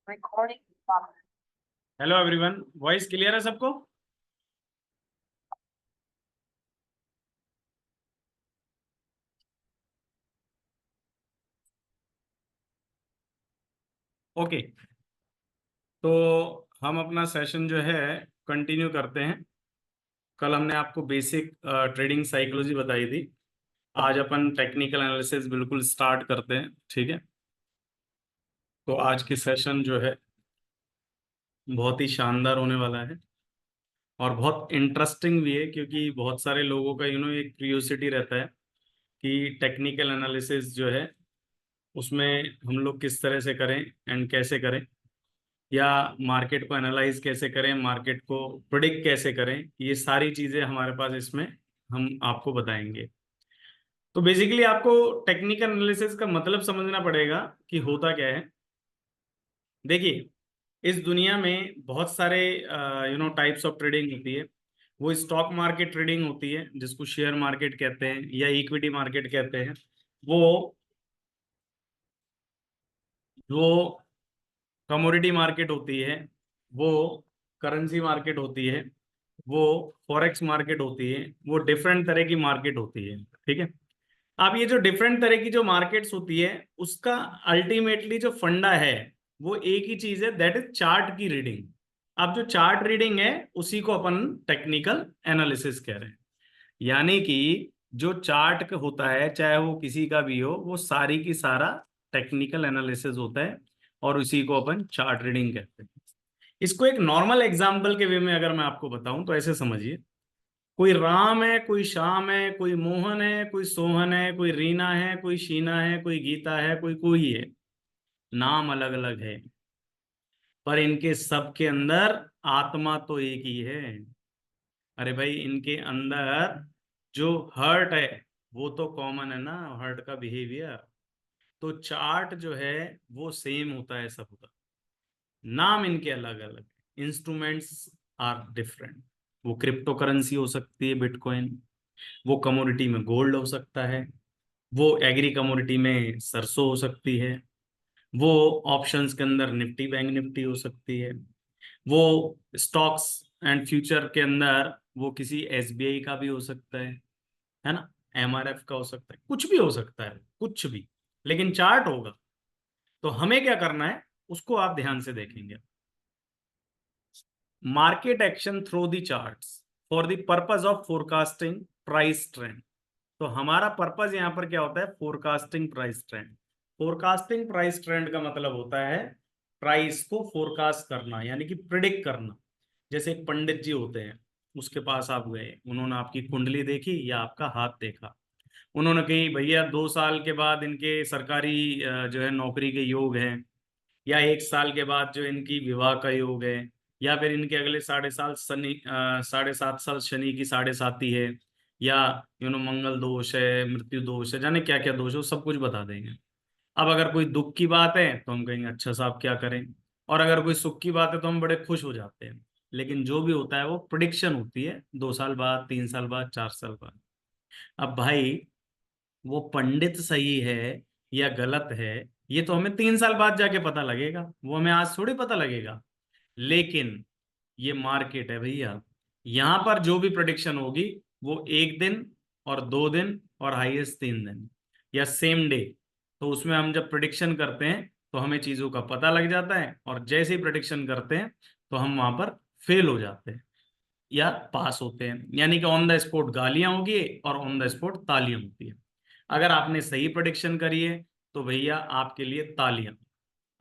Hello everyone, voice clear है सबको? Okay, तो हम अपना सेशन जो है कंटिन्यू करते हैं। कल हमने आपको बेसिक ट्रेडिंग साइकोलॉजी बताई थी। आज अपन टेक्निकल एनालिसिस बिल्कुल स्टार्ट करते हैं, ठीक है? तो आज की सेशन जो है बहुत ही शानदार होने वाला है और बहुत इंटरेस्टिंग भी है, क्योंकि बहुत सारे लोगों का एक क्यूरियोसिटी रहता है कि टेक्निकल एनालिसिस जो है उसमें हम लोग किस तरह से करें एंड कैसे करें, या मार्केट को एनालाइज कैसे करें, मार्केट को प्रिडिक्ट कैसे करें। ये सारी चीजें हमारे पास इसमें हम आपको बताएंगे। तो बेसिकली आपको टेक्निकल एनालिसिस का मतलब समझना पड़ेगा कि होता क्या है। देखिए, इस दुनिया में बहुत सारे टाइप्स ऑफ ट्रेडिंग होती है। वो स्टॉक मार्केट ट्रेडिंग होती है जिसको शेयर मार्केट कहते हैं या इक्विटी मार्केट कहते हैं। वो वो कमोडिटी मार्केट होती है। वो करेंसी मार्केट होती है। वो फॉरेक्स मार्केट होती है। वो डिफरेंट तरह की मार्केट होती है, ठीक है? अब ये जो डिफरेंट तरह की जो मार्केट्स होती है, उसका अल्टीमेटली जो फंडा है वो एक ही चीज है, दैट इज चार्ट की रीडिंग। अब जो चार्ट रीडिंग है उसी को अपन टेक्निकल एनालिसिस कह रहे हैं। यानी कि जो चार्ट होता है, चाहे वो किसी का भी हो, वो सारी की सारा टेक्निकल एनालिसिस होता है और उसी को अपन चार्ट रीडिंग कहते हैं। इसको एक नॉर्मल एग्जाम्पल के वे में अगर मैं आपको बताऊं तो ऐसे समझिए, कोई राम है, कोई श्याम है, कोई मोहन है, कोई सोहन है, कोई रीना है, कोई शीना है, कोई गीता है, कोई कोई है। नाम अलग अलग है, पर इनके सबके अंदर आत्मा तो एक ही है। अरे भाई, इनके अंदर जो हर्ट है वो तो कॉमन है ना, हर्ट का बिहेवियर। तो चार्ट जो है वो सेम होता है सबका, नाम इनके अलग अलग, इंस्ट्रूमेंट्स आर डिफरेंट। वो क्रिप्टो करेंसी हो सकती है बिटकॉइन, वो कमोडिटी में गोल्ड हो सकता है, वो एग्री कमोडिटी में सरसों हो सकती है, वो ऑप्शंस के अंदर निफ्टी बैंक निफ्टी हो सकती है, वो स्टॉक्स एंड फ्यूचर के अंदर वो किसी एसबीआई का भी हो सकता है ना, एमआरएफ का हो सकता है, कुछ भी हो सकता है, कुछ भी। लेकिन चार्ट होगा। तो हमें क्या करना है उसको आप ध्यान से देखेंगे। Market action through the charts for the purpose of forecasting price trend. तो हमारा पर्पस यहाँ पर क्या होता है? Forecasting price trend. Forecasting price trend का मतलब होता है प्राइस को फोरकास्ट करना, यानी कि प्रिडिक्ट करना। जैसे एक पंडित जी होते हैं, उसके पास आप गए, उन्होंने आपकी कुंडली देखी या आपका हाथ देखा। उन्होंने कही भैया 2 साल के बाद इनके सरकारी जो है नौकरी के योग हैं, या 1 साल के बाद जो इनकी विवाह का योग है, या फिर इनके अगले 7.5 साल शनि की 7.5 है, या मंगल दोष है, मृत्यु दोष है, जाने क्या क्या दोष है, वो सब कुछ बता देंगे। अब अगर कोई दुख की बात है तो हम कहेंगे अच्छा साहब क्या करें, और अगर कोई सुख की बात है तो हम बड़े खुश हो जाते हैं। लेकिन जो भी होता है वो प्रिडिक्शन होती है, 2 साल बाद, 3 साल बाद, 4 साल बाद। अब भाई, वो पंडित सही है या गलत है, ये तो हमें 3 साल बाद जाके पता लगेगा, वो हमें आज थोड़ी पता लगेगा। लेकिन ये मार्केट है भैया, यहां पर जो भी प्रोडिक्शन होगी वो 1 दिन और 2 दिन और हाईएस्ट 3 दिन या सेम डे। तो उसमें हम जब प्रोडिक्शन करते हैं तो हमें चीजों का पता लग जाता है, और जैसे ही प्रोडिक्शन करते हैं तो हम वहां पर फेल हो जाते हैं या पास होते हैं। यानी कि ऑन द स्पॉट गालियां होगी और ऑन द स्पॉट तालियां होती है। अगर आपने सही प्रोडिक्शन करी है तो भैया आपके लिए तालियां,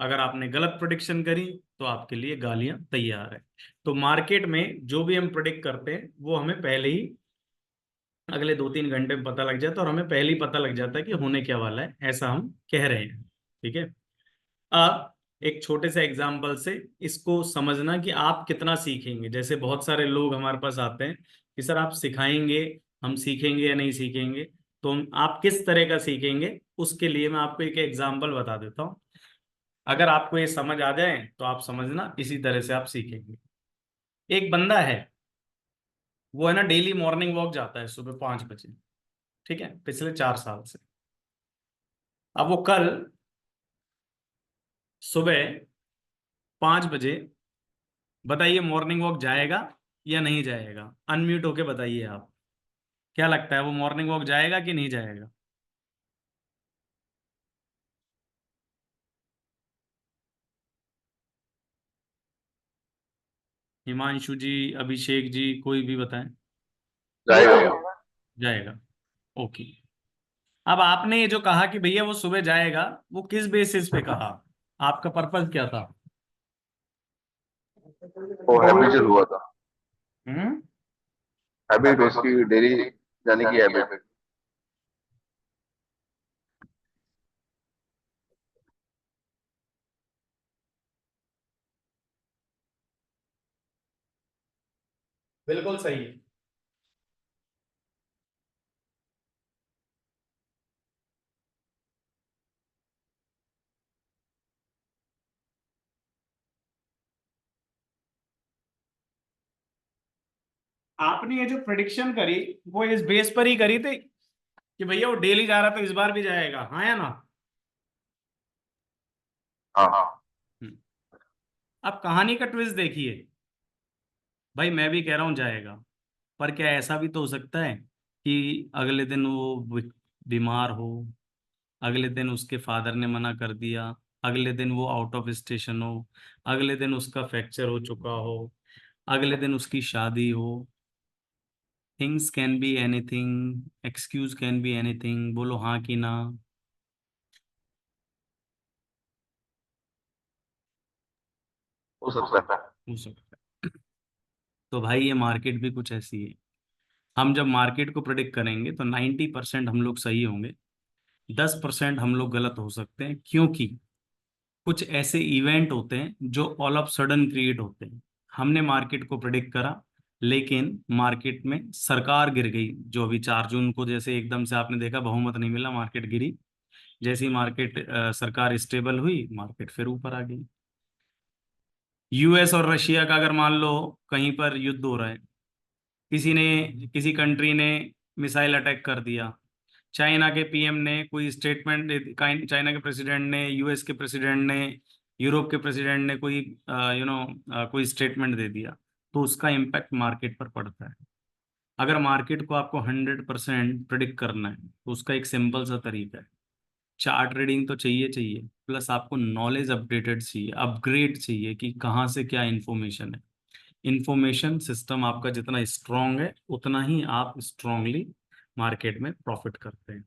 अगर आपने गलत प्रोडिक्शन करी तो आपके लिए गालियां तैयार है। तो मार्केट में जो भी हम प्रोडिक्ट करते हैं वो हमें पहले ही अगले 2-3 घंटे में पता लग जाता है, और हमें पहले ही पता लग जाता है कि होने क्या वाला है, ऐसा हम कह रहे हैं, ठीक है? अब एक छोटे से एग्जाम्पल से इसको समझना कि आप कितना सीखेंगे। जैसे बहुत सारे लोग हमारे पास आते हैं कि सर आप सिखाएंगे, हम सीखेंगे या नहीं सीखेंगे। तो आप किस तरह का सीखेंगे, उसके लिए मैं आपको एक एग्जाम्पल बता देता हूँ। अगर आपको ये समझ आ जाए तो आप समझना, इसी तरह से आप सीखेंगे। एक बंदा है, वो है ना डेली मॉर्निंग वॉक जाता है सुबह 5 बजे, ठीक है, पिछले 4 साल से। अब वो कल सुबह 5 बजे, बताइए मॉर्निंग वॉक जाएगा या नहीं जाएगा? अनम्यूट होके बताइए आप, क्या लगता है वो मॉर्निंग वॉक जाएगा कि नहीं जाएगा? हिमांशु जी, अभिषेक जी, कोई भी बताएं। जाएगा। जाएगा। ओके। अब आपने ये जो कहा कि भैया वो सुबह जाएगा, वो किस बेसिस पे कहा? आपका पर्पस क्या था? वो हैबिचुअल हुआ था। हम्म। हैबिट, उसकी डेली जाने की हैबिट। बिल्कुल सही है। आपने ये जो प्रिडिक्शन करी, वो इस बेस पर ही करी थी कि भैया वो डेली जा रहा तो इस बार भी जाएगा, हाँ या ना? हाँ। हम्म। अब कहानी का ट्विस्ट देखिए। भाई मैं भी कह रहा हूँ जाएगा, पर क्या ऐसा भी तो हो सकता है कि अगले दिन वो बीमार हो, अगले दिन उसके फादर ने मना कर दिया, अगले दिन वो आउट ऑफ स्टेशन हो, अगले दिन उसका फ्रैक्चर हो चुका हो, अगले दिन उसकी शादी हो। Things can be anything, excuse can be anything, बोलो हाँ कि ना? हो सकता है। हो सकता है। तो भाई ये मार्केट भी कुछ ऐसी है। हम जब मार्केट को प्रिडिक्ट करेंगे तो 90% हम लोग सही होंगे, 10% हम लोग गलत हो सकते हैं, क्योंकि कुछ ऐसे इवेंट होते हैं जो ऑल ऑफ सडन क्रिएट होते हैं। हमने मार्केट को प्रिडिक्ट करा, लेकिन मार्केट में सरकार गिर गई, जो अभी 4 जून को जैसे एकदम से आपने देखा बहुमत नहीं मिला, मार्केट गिरी। जैसे ही मार्केट सरकार स्टेबल हुई, मार्केट फिर ऊपर आ गई। यूएस और रशिया का अगर मान लो कहीं पर युद्ध हो रहा है, किसी ने, किसी कंट्री ने मिसाइल अटैक कर दिया, चाइना के पीएम ने कोई स्टेटमेंट, चाइना के प्रेसिडेंट ने, यूएस के प्रेसिडेंट ने, यूरोप के प्रेसिडेंट ने कोई कोई स्टेटमेंट दे दिया, तो उसका इम्पैक्ट मार्केट पर पड़ता है। अगर मार्केट को आपको 100% प्रिडिक्ट करना है तो उसका एक सिंपल सा तरीका है, चार्ट रीडिंग तो चाहिए चाहिए, प्लस आपको नॉलेज अपडेटेड चाहिए, अपग्रेड चाहिए कि कहाँ से क्या इन्फॉर्मेशन है। इंफॉर्मेशन सिस्टम आपका जितना स्ट्रांग है, उतना ही आप स्ट्रांगली मार्केट में प्रॉफिट करते हैं।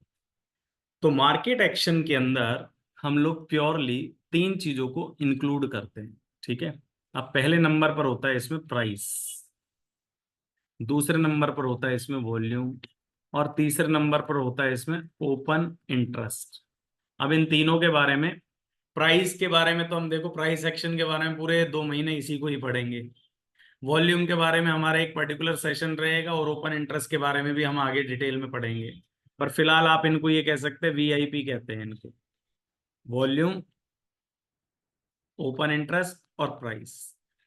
तो मार्केट एक्शन के अंदर हम लोग प्योरली 3 चीजों को इंक्लूड करते हैं, ठीक है? अब पहले नंबर पर होता है इसमें प्राइस, दूसरे नंबर पर होता है इसमें वॉल्यूम, और तीसरे नंबर पर होता है इसमें ओपन इंटरेस्ट। अब इन तीनों के बारे में, प्राइस के बारे में तो हम देखो प्राइस एक्शन के बारे में पूरे 2 महीने इसी को ही पढ़ेंगे। वॉल्यूम के बारे में हमारा एक पर्टिकुलर सेशन रहेगा, और ओपन इंटरेस्ट के बारे में भी हम आगे डिटेल में पढ़ेंगे। पर फिलहाल आप इनको ये कह सकते हैं, वीआईपी कहते हैं इनको, वॉल्यूम, ओपन इंटरेस्ट और प्राइस।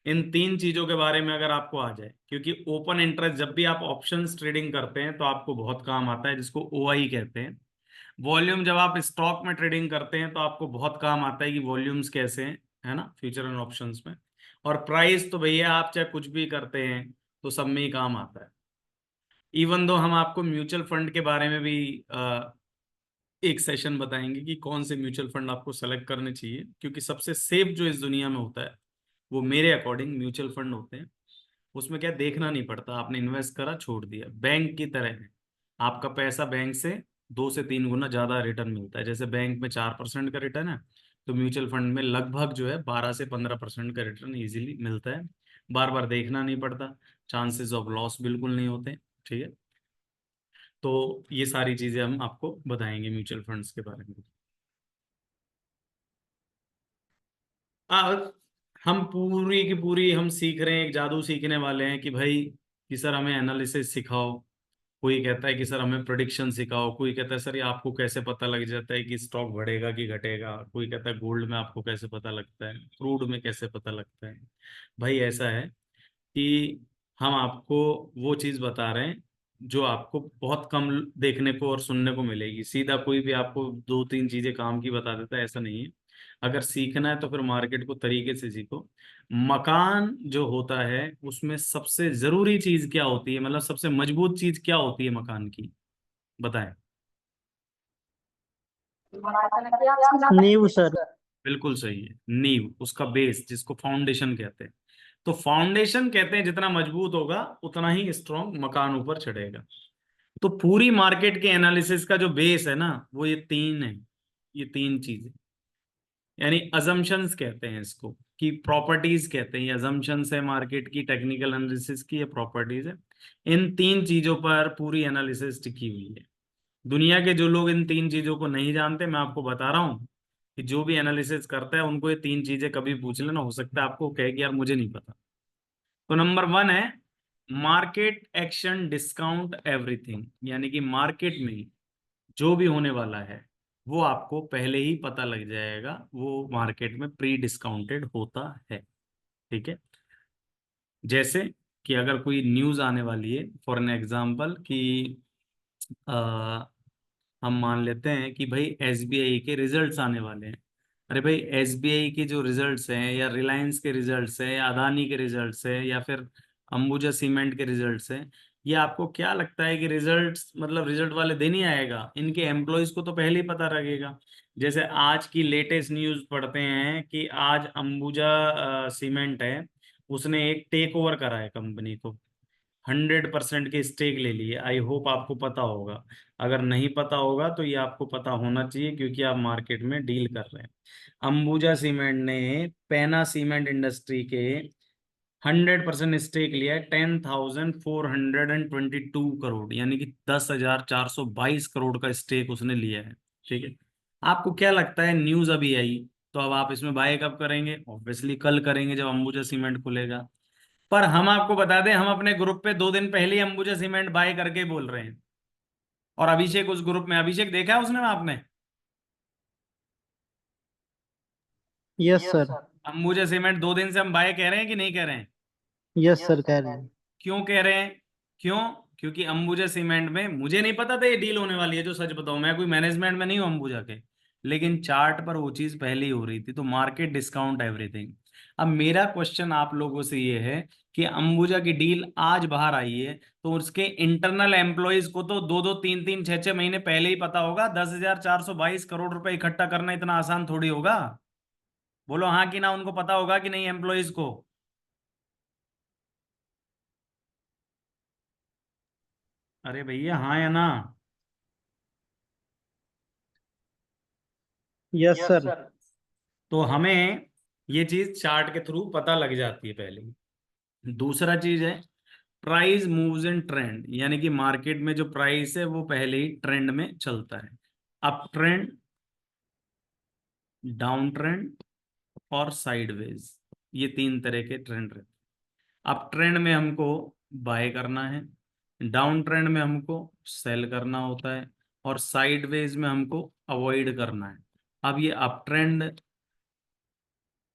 इन 3 चीजों के बारे में अगर आपको आ जाए, क्योंकि ओपन इंटरेस्ट जब भी आप ऑप्शंस ट्रेडिंग करते हैं तो आपको बहुत काम आता है, जिसको ओआई कहते हैं। वॉल्यूम जब आप स्टॉक में ट्रेडिंग करते हैं तो आपको बहुत काम आता है कि वॉल्यूम्स कैसे हैं, है ना, फ्यूचर एंड ऑप्शंस में। और प्राइस तो भैया आप चाहे कुछ भी करते हैं तो सब में ही काम आता है। इवन दो हम आपको म्यूचुअल फंड के बारे में भी एक सेशन बताएंगे कि कौन से म्यूचुअल फंड आपको सेलेक्ट करने चाहिए, क्योंकि सबसे सेफ जो इस दुनिया में होता है वो मेरे अकॉर्डिंग म्यूचुअल फंड होते हैं। उसमें क्या, देखना नहीं पड़ता, आपने इन्वेस्ट करा छोड़ दिया, बैंक की तरह है। आपका पैसा बैंक से 2 से 3 गुना ज्यादा रिटर्न मिलता है। जैसे बैंक में 4% का रिटर्न है, तो म्यूचुअल फंड में लगभग जो है 12 से 15% का रिटर्न इजीली मिलता है। बार बार देखना नहीं पड़ता, चांसेस ऑफ लॉस बिल्कुल नहीं होते, ठीक है? तो ये सारी चीजें हम आपको बताएंगे म्यूचुअल फंड्स के बारे में। आ, हम पूरी की पूरी हम सीख रहे हैं, एक जादू सीखने वाले हैं कि भाई कि सर हमें एनालिसिस सिखाओ, कोई कहता है कि सर हमें प्रोडिक्शन सिखाओ, कोई कहता है सर ये आपको कैसे पता लग जाता है कि स्टॉक बढ़ेगा कि घटेगा, कोई कहता है गोल्ड में आपको कैसे पता लगता है, क्रूड में कैसे पता लगता है। भाई ऐसा है कि हम आपको वो चीज़ बता रहे हैं जो आपको बहुत कम देखने को और सुनने को मिलेगी। सीधा कोई भी आपको 2-3 चीज़ें काम की बता देता है, ऐसा नहीं है। अगर सीखना है तो फिर मार्केट को तरीके से सीखो। मकान जो होता है उसमें सबसे जरूरी चीज क्या होती है, मतलब सबसे मजबूत चीज क्या होती है मकान की, बताएं। नींव सर। बिल्कुल सही है, नींव, उसका बेस जिसको फाउंडेशन कहते हैं। तो फाउंडेशन कहते हैं जितना मजबूत होगा उतना ही स्ट्रॉन्ग मकान ऊपर चढ़ेगा। तो पूरी मार्केट के एनालिसिस का जो बेस है ना वो ये तीन है, ये तीन चीजें, यानी अजम्पशंस कहते हैं इसको, कि प्रॉपर्टीज कहते हैं। ये अजम्पशंस है मार्केट की, टेक्निकल एनालिसिस की, ये प्रॉपर्टीज है। इन तीन चीजों पर पूरी एनालिसिस टिकी हुई है। दुनिया के जो लोग इन तीन चीजों को नहीं जानते, मैं आपको बता रहा हूँ कि जो भी एनालिसिस करता है उनको ये तीन चीजें कभी पूछ लेना, हो सकता है आपको कहे कि यार मुझे नहीं पता। तो नंबर वन है मार्केट एक्शन डिस्काउंट एवरीथिंग, यानी कि मार्केट में जो भी होने वाला है वो आपको पहले ही पता लग जाएगा, वो मार्केट में प्री डिस्काउंटेड होता है। ठीक है। जैसे कि अगर कोई न्यूज आने वाली है, फॉर एन एग्जांपल कि हम मान लेते हैं कि भाई एसबीआई के रिजल्ट्स आने वाले हैं। अरे भाई एसबीआई के जो रिजल्ट्स हैं, या रिलायंस के रिजल्ट्स हैं, या अदानी के रिजल्ट्स हैं, या फिर अंबुजा सीमेंट के रिजल्ट्स हैं, ये आपको क्या लगता है कि रिजल्ट्स मतलब रिजल्ट वाले दिन ही आएगा? इनके एम्प्लॉयज को तो पहले ही पता लगेगा। जैसे आज की लेटेस्ट न्यूज पढ़ते हैं कि आज अंबुजा सीमेंट है, उसने एक टेक ओवर करा है कंपनी को, 100% की स्टेक ले लिए। आई होप आपको पता होगा। अगर नहीं पता होगा तो ये आपको पता होना चाहिए, क्योंकि आप मार्केट में डील कर रहे हैं। अंबुजा सीमेंट ने पैना सीमेंट इंडस्ट्री के 100% स्टेक लिया है, 10,422 करोड़, यानी कि 10,422 करोड़ का स्टेक उसने लिया है। ठीक है। आपको क्या लगता है, न्यूज अभी आई, तो अब आप इसमें बाय कब करेंगे? ऑब्वियसली कल करेंगे जब अंबुजा सीमेंट खुलेगा। पर हम आपको बता दें, हम अपने ग्रुप पे 2 दिन पहले ही अंबुजा सीमेंट बाय करके बोल रहे हैं। और अभिषेक उस ग्रुप में, अभिषेक देखा है उसने, आपने? Yes sir. अंबुजा सीमेंट 2 दिन से हम बाय कह रहे हैं कि नहीं कह रहे हैं? यस सर कह रहे हैं। क्यों कह रहे हैं? क्यों? क्योंकि अंबुजा सीमेंट में मुझे नहीं पता था ये डील होने वाली है, जो सच बताऊं, मैं कोई मैनेजमेंट में नहीं हूं अंबुजा के, लेकिन चार्ट पर वो चीज पहले ही हो रही थी। तो मार्केट डिस्काउंट एवरीथिंग। अब मेरा क्वेश्चन आप लोगों से ये है कि अंबुजा की डील आज बाहर आई है, तो उसके इंटरनल एम्प्लॉयज को तो 2-2 3-3 6-6 महीने पहले ही पता होगा। 10,422 करोड़ रुपए इकट्ठा करना इतना आसान थोड़ी होगा। बोलो हाँ कि ना, उनको पता होगा कि नहीं एम्प्लॉयज को? अरे भैया हाँ या ना? Yes sir. तो हमें ये चीज चार्ट के थ्रू पता लग जाती है पहले ही। दूसरा चीज है प्राइस मूव्स इन ट्रेंड, यानी कि मार्केट में जो प्राइस है वो पहले ही ट्रेंड में चलता है। अप ट्रेंड, डाउन ट्रेंड और साइडवेज, ये तीन तरह के ट्रेंड रहते हैं। अप ट्रेंड में हमको बाय करना है, डाउन ट्रेंड में हमको सेल करना होता है, और साइडवेज में हमको अवॉइड करना है। अब ये अप ट्रेंड,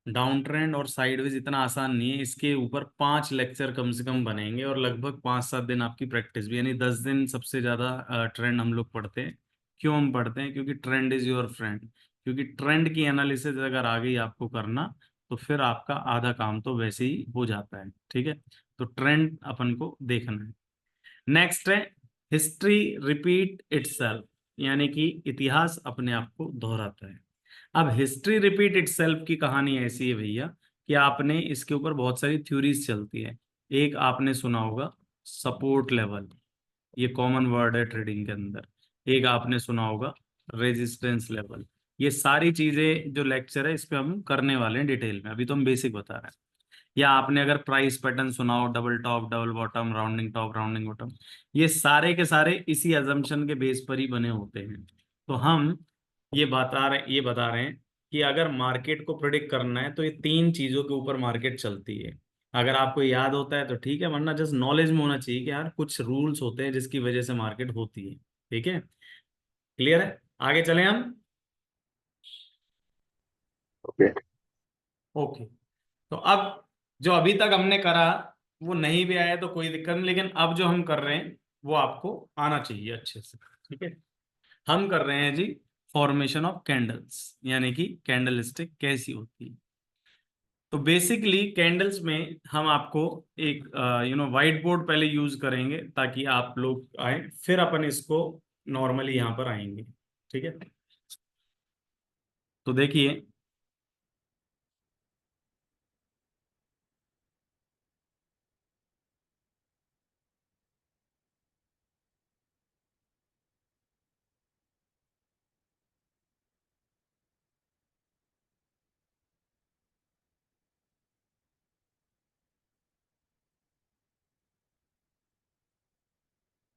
डाउन ट्रेंड और साइडवेज इतना आसान नहीं है, इसके ऊपर 5 लेक्चर कम से कम बनेंगे, और लगभग 5-7 दिन आपकी प्रैक्टिस भी, यानी 10 दिन सबसे ज्यादा ट्रेंड हम लोग पढ़ते हैं। क्यों हम पढ़ते हैं? क्योंकि ट्रेंड इज योर फ्रेंड। क्योंकि ट्रेंड की एनालिसिस अगर आ गई आपको करना, तो फिर आपका आधा काम तो वैसे ही हो जाता है। ठीक है। तो ट्रेंड अपन को देखना है। नेक्स्ट है हिस्ट्री रिपीट इटसेल्फ, यानी कि इतिहास अपने आप को दोहराता है। अब हिस्ट्री रिपीट इटसेल्फ की कहानी ऐसी है भैया, कि आपने इसके ऊपर बहुत सारी थ्योरीज चलती है। एक आपने सुना होगा सपोर्ट लेवल, ये कॉमन वर्ड है ट्रेडिंग के अंदर। एक आपने सुना होगा रेजिस्टेंस लेवल। ये सारी चीजें जो लेक्चर है इस पे हम करने वाले हैं डिटेल में, अभी तो हम बेसिक बता रहे हैं। या आपने अगर प्राइस पैटर्न सुना हो, double top double bottom, rounding top rounding bottom, ये सारे के सारे इसी अजम्पशन के बेस पर ही बने होते हैं। तो हम ये बता रहे हैं कि अगर मार्केट को प्रिडिक्ट करना है तो ये तीन चीजों के ऊपर मार्केट चलती है। अगर आपको याद होता है तो ठीक है, वरना जस्ट नॉलेज में होना चाहिए कि यार कुछ रूल्स होते हैं जिसकी वजह से मार्केट होती है। ठीक है, क्लियर है? आगे चलें हम। ओके। ओके। तो अब जो अभी तक हमने करा वो नहीं भी आया तो कोई दिक्कत नहीं, लेकिन अब जो हम कर रहे हैं वो आपको आना चाहिए अच्छे से। ठीक है। हम कर रहे हैं जी फॉर्मेशन ऑफ कैंडल्स, यानी कि कैंडल स्टिक कैसी होती है। तो बेसिकली कैंडल्स में हम आपको एक व्हाइट बोर्ड पहले यूज करेंगे ताकि आप लोग आए, फिर अपन इसको नॉर्मली यहाँ पर आएंगे। ठीक है, तो देखिए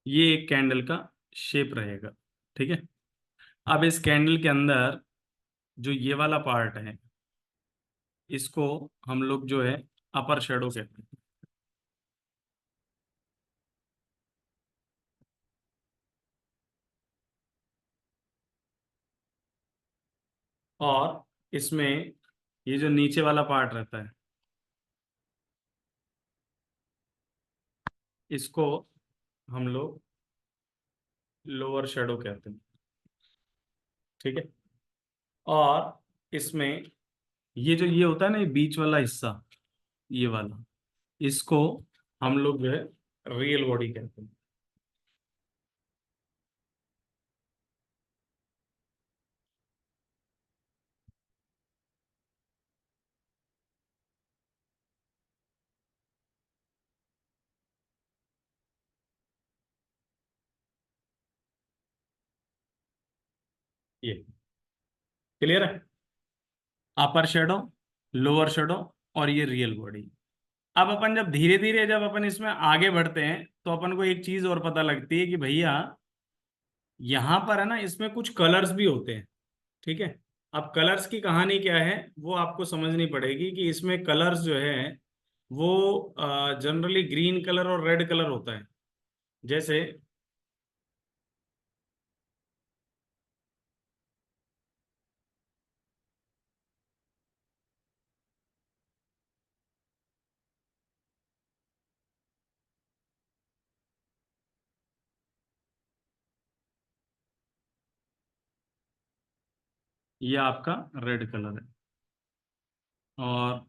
ये एक कैंडल का शेप रहेगा। ठीक है, अब इस कैंडल के अंदर जो ये वाला पार्ट है, इसको हम लोग जो है अपर शेडो कहते हैं। और इसमें ये जो नीचे वाला पार्ट रहता है, इसको हम लोग लोअर शेडो कहते हैं। ठीक है, और इसमें ये जो ये होता है ना, ये बीच वाला हिस्सा, ये वाला, इसको हम लोग जो है रियल बॉडी कहते हैं। ये क्लियर है, अपर शेडो, लोअर शेडो, और ये रियल बॉडी। अब अपन जब धीरे धीरे जब अपन इसमें आगे बढ़ते हैं तो अपन को एक चीज और पता लगती है कि भैया यहाँ पर है ना, इसमें कुछ कलर्स भी होते हैं। ठीक है, अब कलर्स की कहानी क्या है वो आपको समझनी पड़ेगी कि इसमें कलर्स जो है वो जनरली ग्रीन कलर और रेड कलर होता है। जैसे ये आपका रेड कलर है, और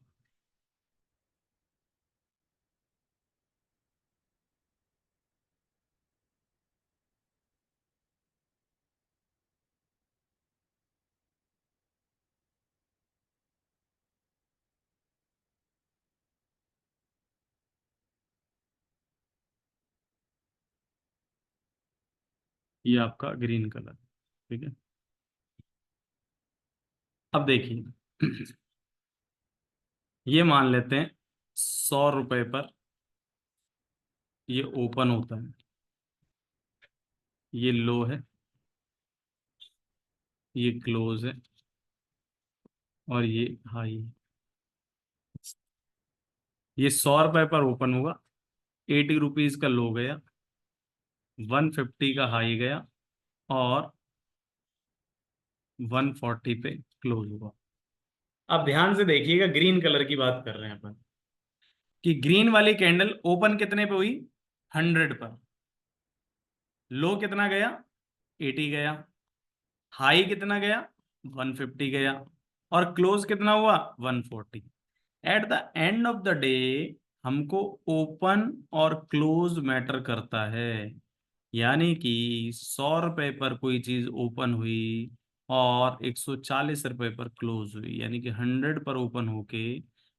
ये आपका ग्रीन कलर। ठीक है, अब देखिए ये मान लेते हैं 100 रुपए पर ये ओपन होता है, ये लो है, ये क्लोज है, और ये हाई है। ये 100 रुपए पर ओपन होगा, 80 रुपीज का लो गया, 150 का हाई गया, और 140 पे क्लोज हुआ। अब ध्यान से देखिएगा, ग्रीन कलर की बात कर रहे हैं अपन, कि ग्रीन वाली कैंडल ओपन कितने पे हुई, 100 पर। लो कितना गया, 80 गया। हाई कितना गया, 150 गया। और क्लोज कितना हुआ, 140। At the end of the day हमको ओपन और क्लोज मैटर करता है। यानी कि 100 रुपए पर कोई चीज ओपन हुई और 140 रुपए पर क्लोज हुई, यानी कि 100 पर ओपन होके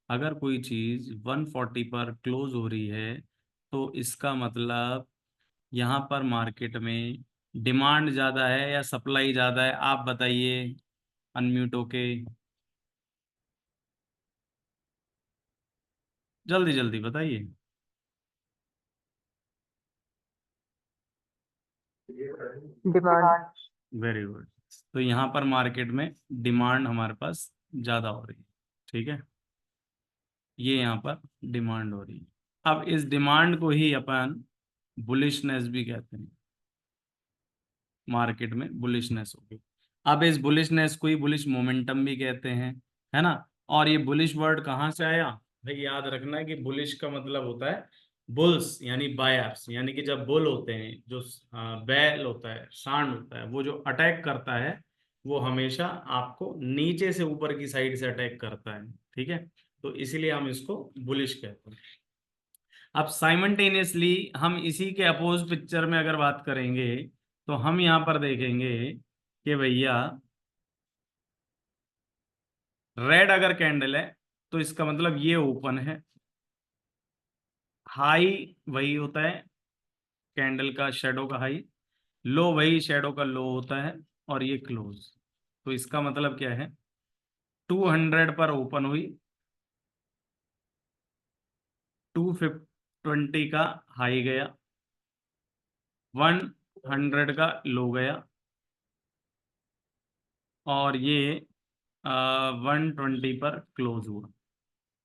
अगर कोई चीज 140 पर क्लोज हो रही है, तो इसका मतलब यहाँ पर मार्केट में डिमांड ज्यादा है या सप्लाई ज्यादा है, आप बताइए अनम्यूट होके, जल्दी जल्दी बताइए। डिमांड। Very good. तो यहाँ पर मार्केट में डिमांड हमारे पास ज्यादा हो रही है। ठीक है, ये यहाँ पर डिमांड हो रही है। अब इस डिमांड को ही अपन बुलिशनेस भी कहते हैं, मार्केट में बुलिशनेस होगी। अब इस बुलिशनेस को ही बुलिश मोमेंटम भी कहते हैं, है ना। और ये बुलिश वर्ड कहाँ से आया, भाई याद रखना है कि बुलिश का मतलब होता है बुल्स, यानी बायर्स, यानी कि जब बुल होते हैं, जो बैल होता है, सांड होता है, वो जो अटैक करता है, वो हमेशा आपको नीचे से ऊपर की साइड से अटैक करता है, ठीक है। तो इसीलिए हम इसको बुलिश कहते हैं। अब साइमल्टेनियसली हम इसी के अपोज पिक्चर में अगर बात करेंगे तो हम यहाँ पर देखेंगे कि भैया रेड अगर कैंडल है तो इसका मतलब ये ओपन है, हाई वही होता है कैंडल का, शेडो का हाई, लो वही शेडो का लो होता है, और ये क्लोज। तो इसका मतलब क्या है, 200 पर ओपन हुई, 220 का हाई गया, 100 का लो गया, और ये 120 पर क्लोज हुआ।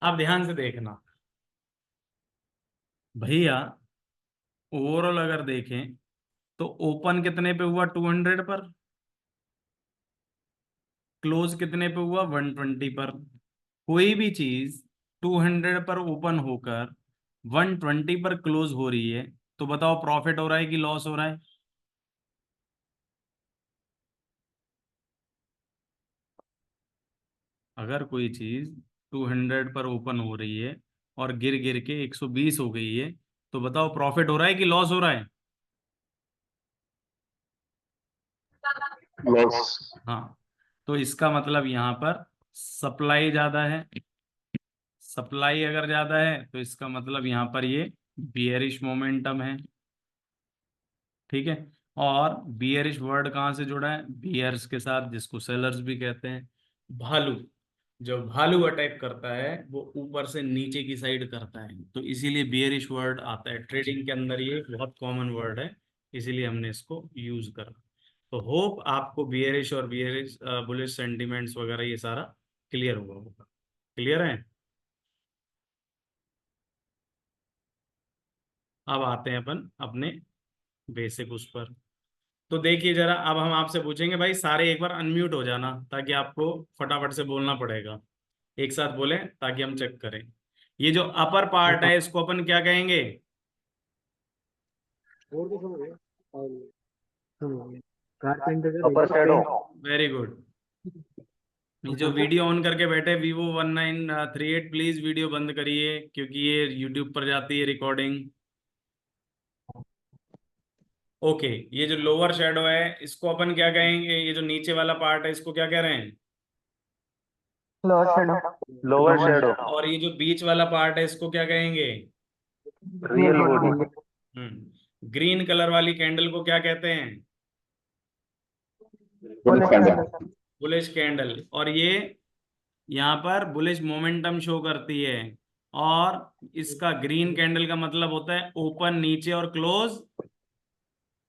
आप ध्यान से देखना भैया, ओवरऑल अगर देखें तो ओपन कितने पे हुआ, 200 पर, क्लोज कितने पे हुआ, 120 पर। कोई भी चीज 200 पर ओपन होकर 120 पर क्लोज हो रही है, तो बताओ प्रॉफिट हो रहा है कि लॉस हो रहा है। अगर कोई चीज 200 पर ओपन हो रही है और गिर गिर के 120 हो गई है, तो बताओ प्रॉफिट हो रहा है कि लॉस हो रहा है। लॉस। हाँ, तो इसका मतलब यहाँ पर सप्लाई ज्यादा है। सप्लाई अगर ज्यादा है तो इसका मतलब यहाँ पर ये बियरिश मोमेंटम है, ठीक है। और बियरिश वर्ड कहाँ से जुड़ा है, बियर्स के साथ, जिसको सेलर्स भी कहते हैं। भालू, जब भालू अटैक करता है वो ऊपर से नीचे की साइड करता है, तो इसीलिए बियरिश वर्ड आता है ट्रेडिंग के अंदर, ये बहुत कॉमन वर्ड है, इसीलिए हमने इसको यूज करा। तो होप आपको बियरिश और बियरिश बुलिश सेंटिमेंट्स वगैरह ये सारा क्लियर हुआ होगा। क्लियर है। अब आते हैं अपन अपने बेसिक उस पर। तो देखिए जरा, अब हम आपसे पूछेंगे भाई, सारे एक बार अनम्यूट हो जाना ताकि आपको फटाफट से बोलना पड़ेगा। एक साथ बोलें ताकि हम चेक करें। ये जो अपर पार्ट है इसको अपन क्या कहेंगे। कारपेंटर अपर शेडो। Very good. ये जो वीडियो ऑन करके बैठे Vivo 1938, प्लीज वीडियो बंद करिए क्योंकि ये यूट्यूब पर जाती है रिकॉर्डिंग। ओके, ये जो लोअर शेडो है इसको अपन क्या कहेंगे, ये जो नीचे वाला पार्ट है इसको क्या कह रहे हैं। Lower shadow. Lower shadow. और ये जो बीच वाला पार्ट है इसको क्या कहेंगे। Real body. ग्रीन कलर वाली कैंडल को क्या कहते हैं, बुलिश कैंडल। Bullish candle. और ये यहाँ पर बुलिश मोमेंटम शो करती है। और इसका ग्रीन कैंडल का मतलब होता है ओपन नीचे और क्लोज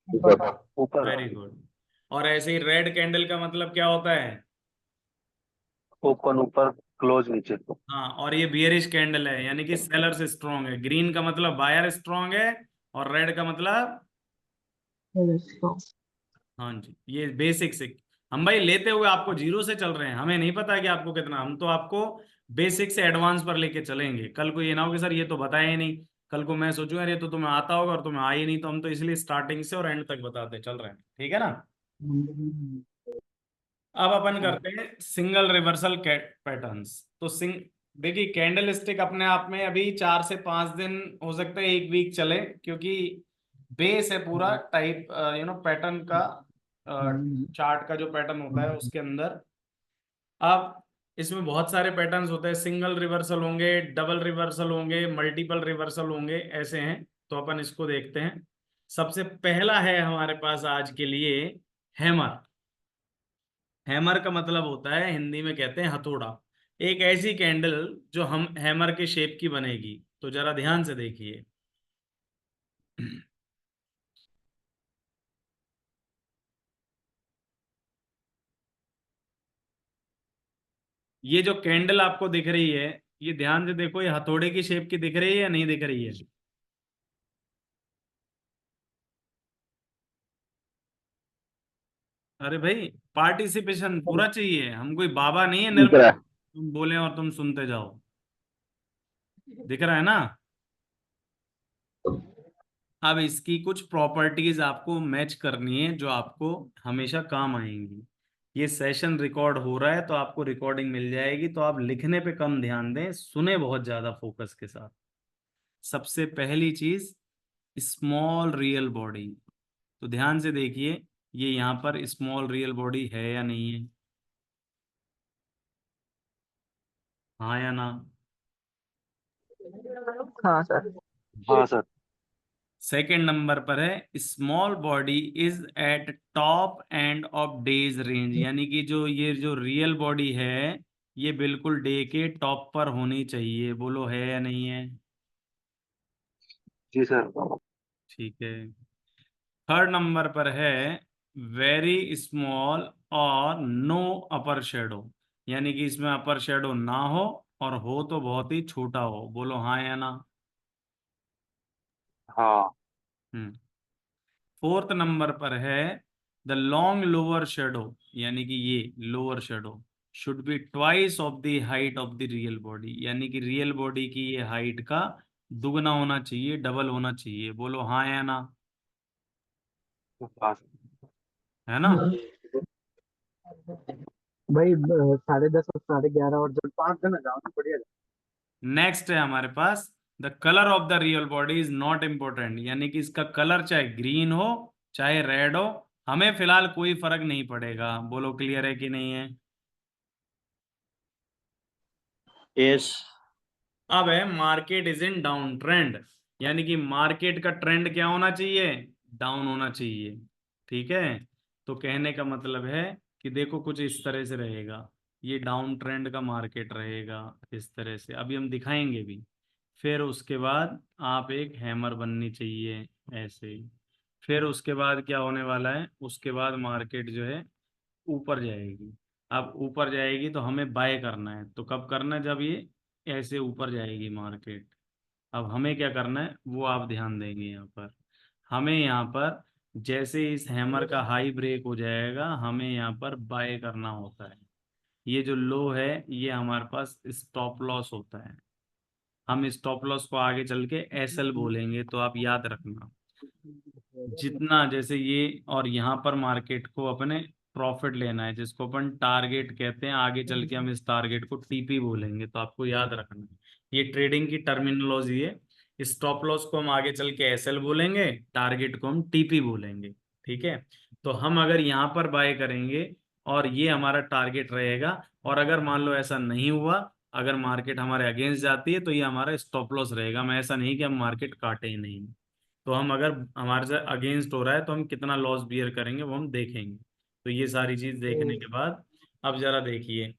ऊपर। ऊपर। Very good. और ऐसे ही रेड कैंडल का मतलब क्या होता है। ओपन ऊपर, क्लोज नीचे। हाँ, और ये बियरिश कैंडल है यानी कि सेलर्स स्ट्रांग है। ग्रीन का मतलब बायर स्ट्रांग है, और रेड का मतलब, हाँ जी, ये बेसिक से हम भाई लेते हुए आपको जीरो से चल रहे हैं, हमें नहीं पता कि आपको कितना, हम तो आपको बेसिक से एडवांस पर लेके चलेंगे। कल को ये ना हो कि सर ये तो बताया ही नहीं, कल को मैं सोचूंगा अरे ये तो तुम्हें आता होगा और तुम्हें आ ही नहीं, तो हम तो इसलिए स्टार्टिंग से और एंड तक बताते चल रहे हैं, ठीक है ना। अब अपन करते हैं सिंगल रिवर्सल पैटर्न्स। तो देखिए कैंडल स्टिक अपने आप में अभी 4 से 5 दिन, हो सकता है 1 वीक चले, क्योंकि बेस है पूरा टाइप पैटर्न का, चार्ट का जो पैटर्न होता है उसके अंदर। अब इसमें बहुत सारे पैटर्न्स होते हैं, सिंगल रिवर्सल होंगे, डबल रिवर्सल होंगे, मल्टीपल रिवर्सल होंगे, ऐसे हैं। तो अपन इसको देखते हैं। सबसे पहला है हमारे पास आज के लिए हैमर। हैमर का मतलब होता है, हिंदी में कहते हैं हथौड़ा। एक ऐसी कैंडल जो हम हैमर के शेप की बनेगी। तो जरा ध्यान से देखिए। ये जो कैंडल आपको दिख रही है, ये ध्यान से देखो, ये हथौड़े की शेप की दिख रही है या नहीं दिख रही है। अरे भाई, पार्टिसिपेशन पूरा चाहिए, हम कोई बाबा नहीं है दिख निर्मल रहा तुम बोले और तुम सुनते जाओ। दिख रहा है ना। अब इसकी कुछ प्रॉपर्टीज आपको मैच करनी है जो आपको हमेशा काम आएंगी। ये सेशन रिकॉर्ड हो रहा है तो आपको रिकॉर्डिंग मिल जाएगी, तो आप लिखने पे कम ध्यान दें, सुने बहुत ज्यादा फोकस के साथ। सबसे पहली चीज, स्मॉल रियल बॉडी। तो ध्यान से देखिए, ये यहाँ पर स्मॉल रियल बॉडी है या नहीं है, हाँ या ना। हाँ सर। हाँ सर। सेकंड नंबर पर है, small body is eight top end of days range, यानी कि जो ये जो रियल बॉडी है ये बिल्कुल डे के टॉप पर होनी चाहिए। बोलो है या नहीं है। जी सर। ठीक है। थर्ड नंबर पर है, वेरी स्मॉल और नो अपर शेडो, यानी कि इसमें अपर शेडो ना हो और हो तो बहुत ही छोटा हो। बोलो हाँ या ना। हाँ। हम्म। फोर्थ नंबर पर है, द लॉन्ग लोअर शेडो, यानी कि ये lower shadow should be twice of the height of the real body, यानी कि रियल बॉडी की ये हाइट का दुगना होना चाहिए, डबल होना चाहिए। बोलो हाँ या ना। हाँ है ना। भाई 10:30 और 11:30 और जब 5 दिन जाओ तो बढ़िया। नेक्स्ट है हमारे पास, the colour of the real body is not important, यानी कि इसका कलर चाहे ग्रीन हो चाहे रेड हो, हमें फिलहाल कोई फर्क नहीं पड़ेगा। बोलो क्लियर है कि नहीं है। यस। अब है, market is in down trend, यानी कि मार्केट का ट्रेंड क्या होना चाहिए, डाउन होना चाहिए। ठीक है। तो कहने का मतलब है कि देखो कुछ इस तरह से रहेगा, ये डाउन ट्रेंड का मार्केट रहेगा इस तरह से, अभी हम दिखाएंगे भी। फिर उसके बाद आप एक हैमर बननी चाहिए ऐसे ही। फिर उसके बाद क्या होने वाला है, उसके बाद मार्केट जो है ऊपर जाएगी। अब ऊपर जाएगी तो हमें बाय करना है, तो कब करना है, जब ये ऐसे ऊपर जाएगी मार्केट। अब हमें क्या करना है वो आप ध्यान देंगे यहाँ पर। हमें यहाँ पर जैसे इस हैमर का हाई ब्रेक हो जाएगा, हमें यहाँ पर बाय करना होता है। ये जो लो है ये हमारे पास स्टॉप लॉस होता है। हम स्टॉप लॉस को आगे चल के एसएल बोलेंगे, तो आप याद रखना। जितना जैसे ये और यहाँ पर मार्केट को अपने प्रॉफिट लेना है, जिसको अपन टारगेट कहते हैं, आगे चल के हम इस टारगेट को टीपी बोलेंगे, तो आपको याद रखना है ये ट्रेडिंग की टर्मिनोलॉजी है। स्टॉप लॉस को हम आगे चल के एसएल बोलेंगे, टारगेट को हम टीपी बोलेंगे। ठीक है। तो हम अगर यहाँ पर बाय करेंगे और ये हमारा टारगेट रहेगा, और अगर मान लो ऐसा नहीं हुआ, अगर मार्केट हमारे अगेंस्ट जाती है, तो ये हमारा स्टॉप लॉस रहेगा। मैं ऐसा नहीं कि हम मार्केट काटे ही नहीं, तो हम अगर हमारे से अगेंस्ट हो रहा है तो हम कितना लॉस बियर करेंगे वो हम देखेंगे। तो ये सारी चीज देखने के बाद अब जरा देखिए,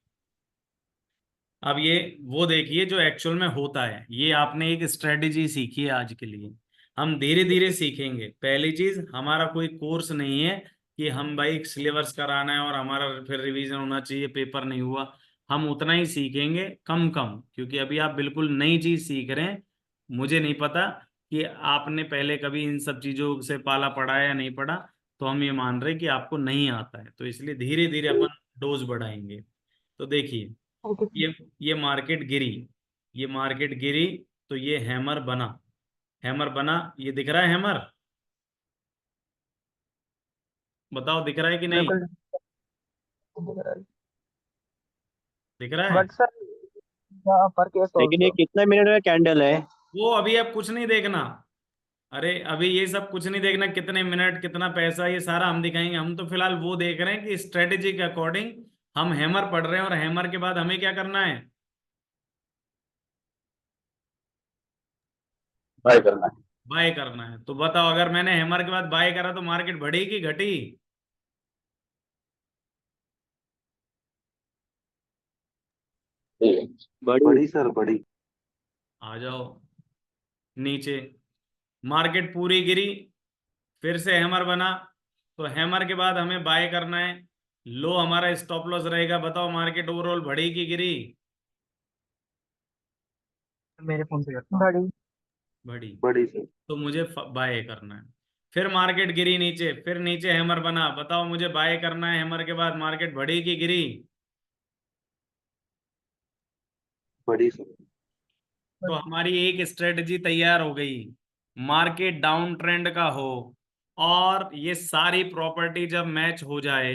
अब ये वो देखिए जो एक्चुअल में होता है। ये आपने एक स्ट्रेटेजी सीखी है आज के लिए, हम धीरे धीरे सीखेंगे। पहली चीज, हमारा कोई कोर्स नहीं है कि हम भाई सिलेबस कराना है और हमारा फिर रिवीजन होना चाहिए, पेपर नहीं हुआ। हम उतना ही सीखेंगे कम कम, क्योंकि अभी आप बिल्कुल नई चीज सीख रहे हैं। मुझे नहीं पता कि आपने पहले कभी इन सब चीजों से पाला पड़ा है या नहीं पड़ा, तो हम ये मान रहे हैं कि आपको नहीं आता है, तो इसलिए धीरे धीरे अपन डोज बढ़ाएंगे। तो देखिए, ओके। ये ये मार्केट गिरी, ये मार्केट गिरी, तो ये हैमर बना, हैमर बना, ये दिख रहा है हैमर, बताओ दिख रहा है कि नहीं। बिल्कुल। दिख रहा है। बट सर पर केस लेकिन ये ऑल्सो। कितने मिनट का कैंडल है? वो अभी आप कुछ नहीं देखना, अरे अभी ये सब कुछ नहीं देखना, कितने मिनट कितना पैसा ये सारा हम दिखाएंगे। हम तो फिलहाल वो देख रहे हैं कि स्ट्रेटेजी के अकॉर्डिंग हम हैमर पढ़ रहे हैं, और हैमर के बाद हमें क्या करना है, बाय करना है। बाय करना है। तो बताओ, अगर मैंने हैमर के बाद बाय करा तो मार्केट बढ़ी कि घटी। ठीक है। बड़ी सर बड़ी। आ जाओ नीचे, मार्केट पूरी गिरी, फिर से हैमर बना, तो हैमर के बाद हमें बाय करना है। लो हमारा स्टॉप लॉस रहेगा। बताओ मार्केट ओवरऑल बढ़ी कि गिरी। मेरे फोन से करता हूँ। बड़ी। बढ़ी। बड़ी सर। तो मुझे बाय करना है। फिर मार्केट गिरी नीचे, फिर नीचे हैमर बना, बताओ मुझे बाय करना है। हैमर के बाद मार्केट बढ़ी कि गिरी। बड़ी सर। तो हमारी एक स्ट्रेटजी तैयार हो गई। मार्केट डाउन ट्रेंड का हो और ये सारी प्रॉपर्टी जब मैच हो जाए,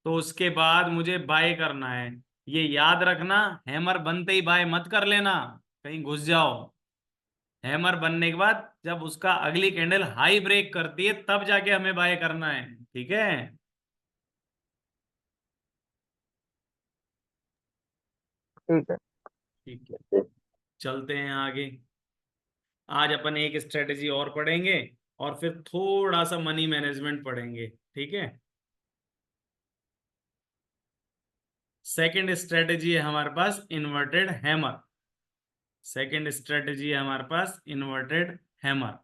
तो उसके बाद मुझे बाय करना है। ये याद रखना, हैमर बनते ही बाय मत कर लेना, कहीं घुस जाओ। हैमर बनने के बाद जब उसका अगली कैंडल हाई ब्रेक करती है तब जाके हमें बाय करना है, ठीक है। ठीक है। ठीक है, चलते हैं आगे। आज अपन एक स्ट्रेटेजी और पढ़ेंगे और फिर थोड़ा सा मनी मैनेजमेंट पढ़ेंगे, ठीक है। सेकंड स्ट्रेटेजी है हमारे पास इन्वर्टेड हैमर। सेकंड स्ट्रेटेजी है हमारे पास इन्वर्टेड हैमर।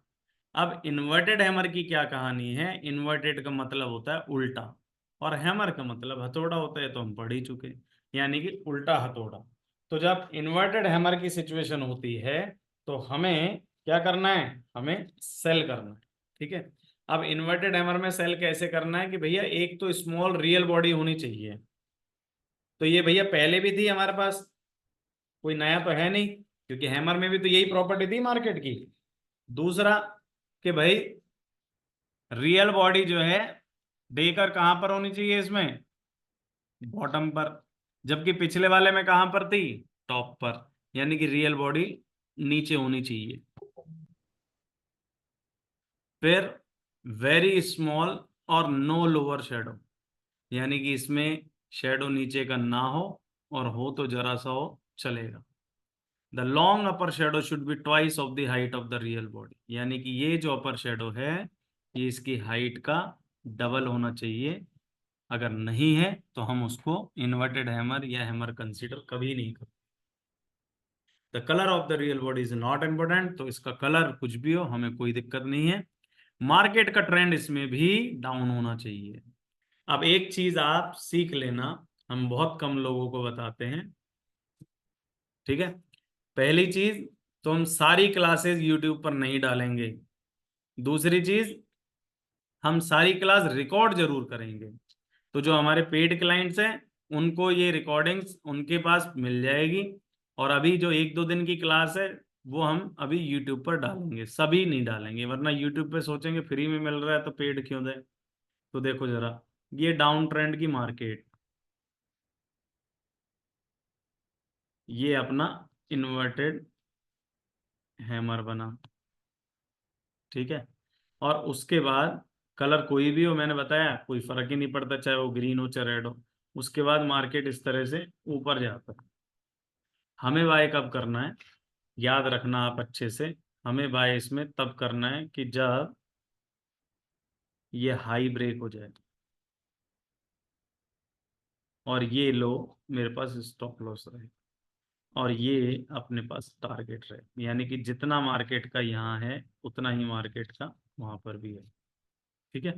अब इन्वर्टेड हैमर की क्या कहानी है। इन्वर्टेड का मतलब होता है उल्टा, और हैमर का मतलब हथौड़ा होता है, तो हम पढ़ ही चुके हैं, यानी कि उल्टा हथौड़ा। तो जब इन्वर्टेड हैमर की सिचुएशन होती है तो हमें क्या करना है, हमें सेल करना है, ठीक है। अब इन्वर्टेड हैमर में सेल कैसे करना है कि भैया एक तो स्मॉल रियल बॉडी होनी चाहिए। तो ये भैया पहले भी थी हमारे पास, कोई नया तो है नहीं, क्योंकि हैमर में भी तो यही प्रॉपर्टी थी मार्केट की। दूसरा कि भाई रियल बॉडी जो है देकर कहां पर होनी चाहिए, इसमें बॉटम पर, जबकि पिछले वाले में कहां पर थी, टॉप पर, यानी कि रियल बॉडी नीचे होनी चाहिए। फिर वेरी स्मॉल और नो लोअर शेडो, यानी कि इसमें शेडो नीचे का ना हो, और हो तो जरा सा हो चलेगा। The long upper shadow should be twice of the height of the real body, यानी कि ये जो अपर शेडो है ये इसकी हाइट का डबल होना चाहिए। अगर नहीं है तो हम उसको इन्वर्टेड हैमर या हैमर कंसीडर कभी नहीं करते। The colour of the real body is not important, तो इसका कलर कुछ भी हो हमें कोई दिक्कत नहीं है। मार्केट का ट्रेंड इसमें भी डाउन होना चाहिए। अब एक चीज आप सीख लेना, हम बहुत कम लोगों को बताते हैं, ठीक है। पहली चीज, तो हम सारी क्लासेस यूट्यूब पर नहीं डालेंगे। दूसरी चीज, हम सारी क्लास रिकॉर्ड जरूर करेंगे। तो जो हमारे पेड क्लाइंट्स हैं उनको ये रिकॉर्डिंग्स उनके पास मिल जाएगी। और अभी जो एक दो दिन की क्लास है वो हम अभी यूट्यूब पर डालेंगे, सभी नहीं डालेंगे, वरना यूट्यूब पे सोचेंगे फ्री में मिल रहा है तो पेड क्यों दे। तो देखो जरा, ये डाउन ट्रेंड की मार्केट, ये अपना इन्वर्टेड हैमर बना, ठीक है। और उसके बाद कलर कोई भी हो, मैंने बताया कोई फर्क ही नहीं पड़ता, चाहे वो ग्रीन हो चाहे रेड हो। उसके बाद मार्केट इस तरह से ऊपर जाता है। हमें बाय कब करना है, याद रखना आप अच्छे से। हमें बाय इसमें तब करना है कि जब ये हाई ब्रेक हो जाए और ये लो मेरे पास स्टॉप लॉस रहे, और ये अपने पास टारगेट रहे, यानी कि जितना मार्केट का यहाँ है उतना ही मार्केट का वहां पर भी है, ठीक है।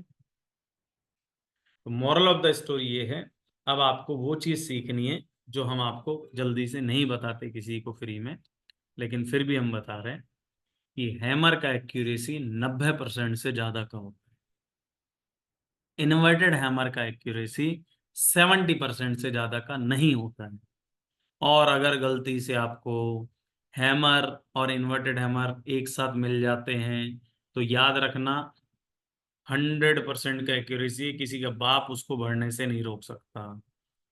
तो मॉरल ऑफ द स्टोरी ये है, अब आपको वो चीज सीखनी है जो हम आपको जल्दी से नहीं बताते किसी को फ्री में, लेकिन फिर भी हम बता रहे हैं कि हैमर का एक्यूरेसी 90% से ज्यादा का होता है। इन्वर्टेड हैमर का एक्यूरेसी 70% से ज्यादा का नहीं होता है। और अगर गलती से आपको हैमर और इन्वर्टेड हैमर एक साथ मिल जाते हैं तो याद रखना 100% का एक्यूरेसी, किसी का बाप उसको बढ़ने से नहीं रोक सकता।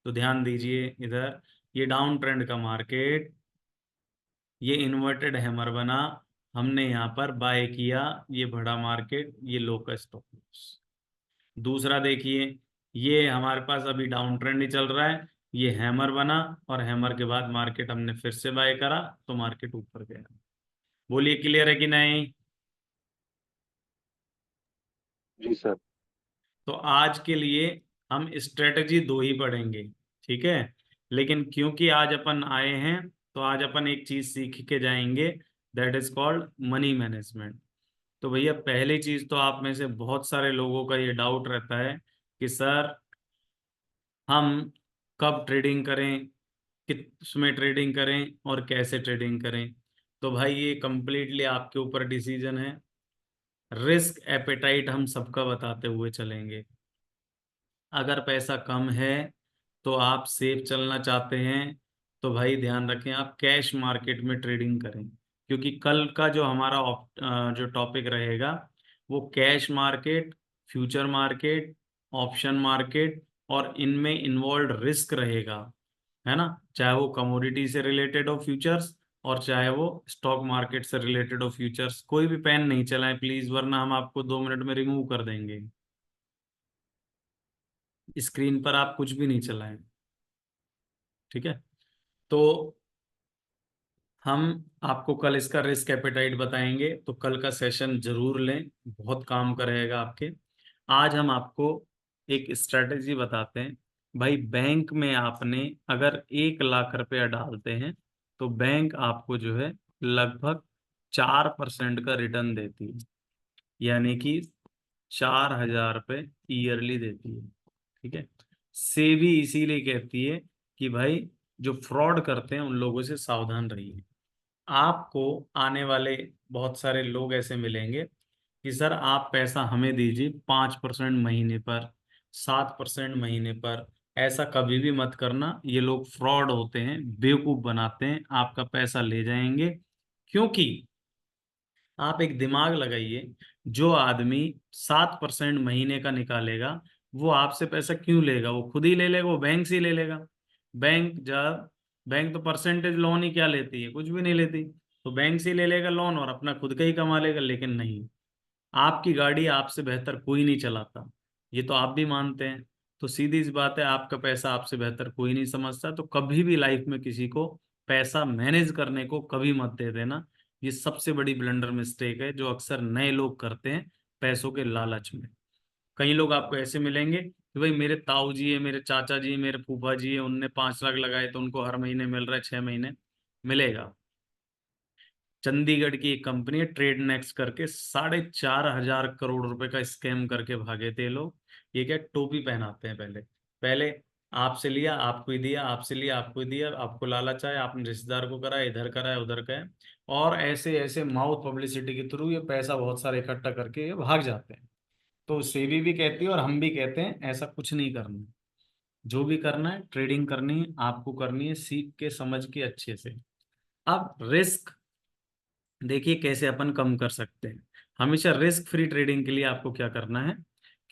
तो ध्यान दीजिए इधर, ये डाउन ट्रेंड का मार्केट, ये इन्वर्टेड हैमर बना, हमने यहाँ पर बाय किया, ये बढ़ा मार्केट, ये लो का स्टॉप लॉस। दूसरा देखिए, ये हमारे पास अभी डाउन ट्रेंड ही चल रहा है, ये हैमर बना और हैमर के बाद मार्केट हमने फिर से बाय करा तो मार्केट ऊपर गया। बोलिए क्लियर है कि नहीं। जी सर। तो आज के लिए हम स्ट्रेटजी दो ही पढ़ेंगे, ठीक है। लेकिन क्योंकि आज अपन आए हैं तो आज अपन एक चीज सीख के जाएंगे, that is called money management. तो भैया पहली चीज तो आप में से बहुत सारे लोगों का ये डाउट रहता है कि सर हम कब ट्रेडिंग करें, किसमें ट्रेडिंग करें और कैसे ट्रेडिंग करें। तो भाई ये कंप्लीटली आपके ऊपर डिसीजन है। रिस्क एपेटाइट हम सबका बताते हुए चलेंगे। अगर पैसा कम है तो आप सेफ चलना चाहते हैं तो भाई ध्यान रखें आप कैश मार्केट में ट्रेडिंग करें, क्योंकि कल का जो हमारा जो टॉपिक रहेगा वो cash market, future market, option market और इनमें इन्वॉल्व रिस्क रहेगा, है ना, चाहे वो कमोडिटी से रिलेटेड हो फ्यूचर्स और चाहे वो स्टॉक मार्केट से रिलेटेड हो फ्यूचर्स। कोई भी पेन नहीं चलाएं प्लीज, वरना हम आपको 2 मिनट में रिमूव कर देंगे। स्क्रीन पर आप कुछ भी नहीं चलाएं, ठीक है। तो हम आपको कल इसका रिस्क एपेटाइट बताएंगे, तो कल का सेशन जरूर लें, बहुत काम करेगा आपके। आज हम आपको एक स्ट्रेटेजी बताते हैं। भाई बैंक में आपने अगर 1 लाख रुपया डालते हैं तो बैंक आपको जो है लगभग 4% का रिटर्न देती है, यानी कि 4,000 रुपये ईयरली देती है, ठीक है। सेबी इसीलिए कहती है कि भाई जो फ्रॉड करते हैं उन लोगों से सावधान रहिए। आपको आने वाले बहुत सारे लोग ऐसे मिलेंगे कि सर आप पैसा हमें दीजिए 5% महीने पर, 7% महीने पर। ऐसा कभी भी मत करना, ये लोग फ्रॉड होते हैं, बेवकूफ बनाते हैं, आपका पैसा ले जाएंगे। क्योंकि आप एक दिमाग लगाइए, जो आदमी 7% महीने का निकालेगा वो आपसे पैसा क्यों लेगा? वो खुद ही ले लेगा, वो बैंक से ही ले लेगा। बैंक जब बैंक तो परसेंटेज लोन ही क्या लेती है? कुछ भी नहीं लेती। तो बैंक से ही ले लेगा लोन और अपना खुद का ही कमा लेगा। लेकिन नहीं, आपकी गाड़ी आपसे बेहतर कोई नहीं चलाता, ये तो आप भी मानते हैं। तो सीधी सी बात है, आपका पैसा आपसे बेहतर कोई नहीं समझता। तो कभी भी लाइफ में किसी को पैसा मैनेज करने को कभी मत दे देना। ये सबसे बड़ी ब्लंडर मिस्टेक है जो अक्सर नए लोग करते हैं पैसों के लालच में। कई लोग आपको ऐसे मिलेंगे कि भाई मेरे ताऊ जी है, मेरे चाचा जी है, मेरे फूफा जी है, उनने 5 लाख लगाए तो उनको हर महीने मिल रहा है, 6 महीने मिलेगा। चंडीगढ़ की एक कंपनी है ट्रेड नेक्स्ट करके, 4,500 करोड़ रुपए का स्कैम करके भागे थे लोग। ये क्या, टोपी पहनाते हैं पहले पहले आपसे लिया आपको ही दिया, आपसे लिया आपको ही दिया, आपको लालच आया, आपने रिश्तेदार को कराया, इधर कराया उधर कराया, और ऐसे ऐसे माउथ पब्लिसिटी के थ्रू ये पैसा बहुत सारा इकट्ठा करके ये भाग जाते हैं। तो सेबी भी कहती है और हम भी कहते हैं ऐसा कुछ नहीं करना। जो भी करना है, ट्रेडिंग करनी है आपको, करनी है सीख के समझ के अच्छे से। अब रिस्क देखिए कैसे अपन कम कर सकते हैं। हमेशा रिस्क फ्री ट्रेडिंग के लिए आपको क्या करना है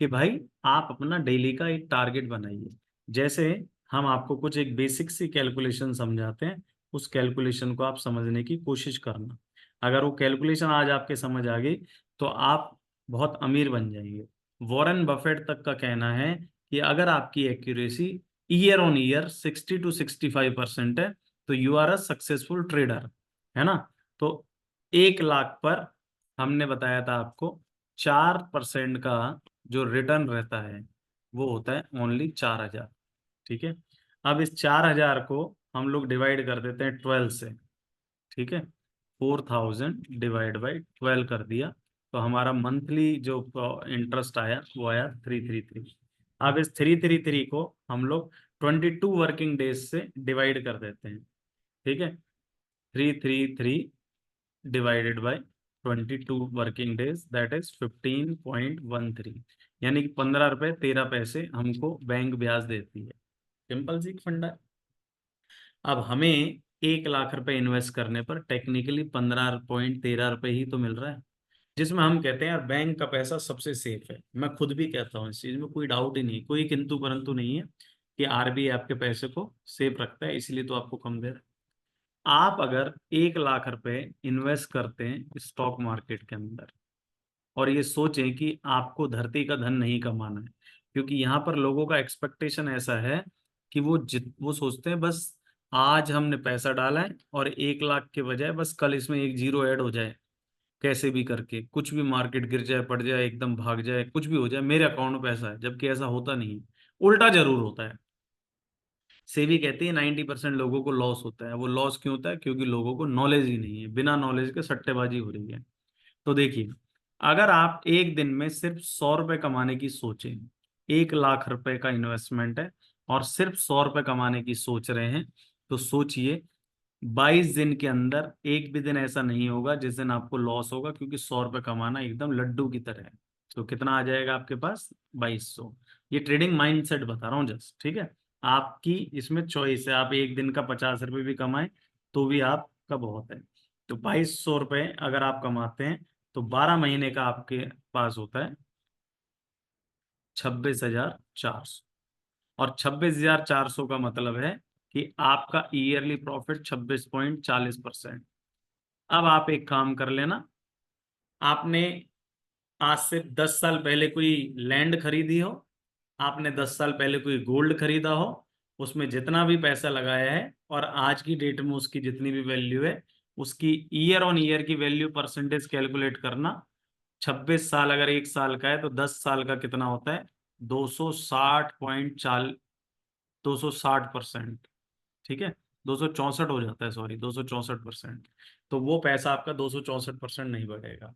कि भाई आप अपना डेली का एक टारगेट बनाइए। जैसे हम आपको कुछ एक बेसिक सी कैलकुलेशन समझाते हैं, उस कैलकुलेशन को आप समझने की कोशिश करना। अगर वो कैलकुलेशन आज आपके समझ आ गई तो आप बहुत अमीर बन जाएंगे। वॉरेन बफेट तक का कहना है कि अगर आपकी accuracy year on year 60 to 65% है तो you are a successful trader, है ना। तो 1 लाख पर हमने बताया था आपको 4% का जो रिटर्न रहता है वो होता है ओनली 4,000, ठीक है। अब इस 4,000 को हम लोग डिवाइड कर देते हैं 12 से, ठीक है। 4,000 डिवाइड बाई 12 कर दिया तो हमारा मंथली जो इंटरेस्ट आया वो आया 333। अब इस 333 को हम लोग 22 वर्किंग डेज से डिवाइड कर देते हैं, ठीक है। 333 divided by 22 working days, that is 15.13, यानी कि 15 रुपये 13 पैसे हमको बैंक ब्याज देती है। सिंपल सी फंडा है। अब हमें 1 लाख रुपए इन्वेस्ट करने पर टेक्निकली 15.13 रुपये ही तो मिल रहा है, जिसमें हम कहते हैं यार बैंक का पैसा सबसे सेफ है। मैं खुद भी कहता हूँ, इस चीज में कोई डाउट ही नहीं, कोई किंतु परंतु नहीं है कि आरबीआई आपके पैसे को सेफ रखता है, इसलिए तो आपको कम दे रहा है। आप अगर 1 लाख रुपए इन्वेस्ट करते हैं स्टॉक मार्केट के अंदर और ये सोचें कि आपको धरती का धन नहीं कमाना है, क्योंकि यहाँ पर लोगों का एक्सपेक्टेशन ऐसा है कि वो सोचते हैं बस आज हमने पैसा डाला है और 1 लाख के बजाय बस कल इसमें एक जीरो ऐड हो जाए, कैसे भी करके कुछ भी मार्केट गिर जाए पड़ जाए एकदम भाग जाए कुछ भी हो जाए मेरे अकाउंट में पैसा है, जबकि ऐसा होता नहीं है, उल्टा जरूर होता है। सेबी कहती है 90% लोगों को लॉस होता है। वो लॉस क्यों होता है? क्योंकि लोगों को नॉलेज ही नहीं है, बिना नॉलेज के सट्टेबाजी हो रही है। तो देखिए, अगर आप एक दिन में सिर्फ 100 रुपए कमाने की सोचें, 1 लाख रुपए का इन्वेस्टमेंट है और सिर्फ 100 रुपए कमाने की सोच रहे हैं, तो सोचिए 22 दिन के अंदर एक भी दिन ऐसा नहीं होगा जिस दिन आपको लॉस होगा, क्योंकि 100 रुपए कमाना एकदम लड्डू की तरह है। तो कितना आ जाएगा आपके पास? 2,200। ये ट्रेडिंग माइंडसेट बता रहा हूँ जस्ट, ठीक है। आपकी इसमें चॉइस है, आप एक दिन का 50 रुपये भी कमाएं तो भी आपका बहुत है। तो 2,200 रुपये अगर आप कमाते हैं तो 12 महीने का आपके पास होता है 26,400। और 26,400 का मतलब है कि आपका ईयरली प्रॉफिट 26.40%। अब आप एक काम कर लेना, आपने आज से 10 साल पहले कोई लैंड खरीदी हो, आपने 10 साल पहले कोई गोल्ड खरीदा हो, उसमें जितना भी पैसा लगाया है और आज की डेट में उसकी जितनी भी वैल्यू है, उसकी ईयर ऑन ईयर की वैल्यू परसेंटेज कैलकुलेट करना। 26 साल अगर 1 साल का है तो 10 साल का कितना होता है? 260%। ठीक है, 264 हो जाता है, सॉरी 264%। तो वो पैसा आपका 264% नहीं बढ़ेगा।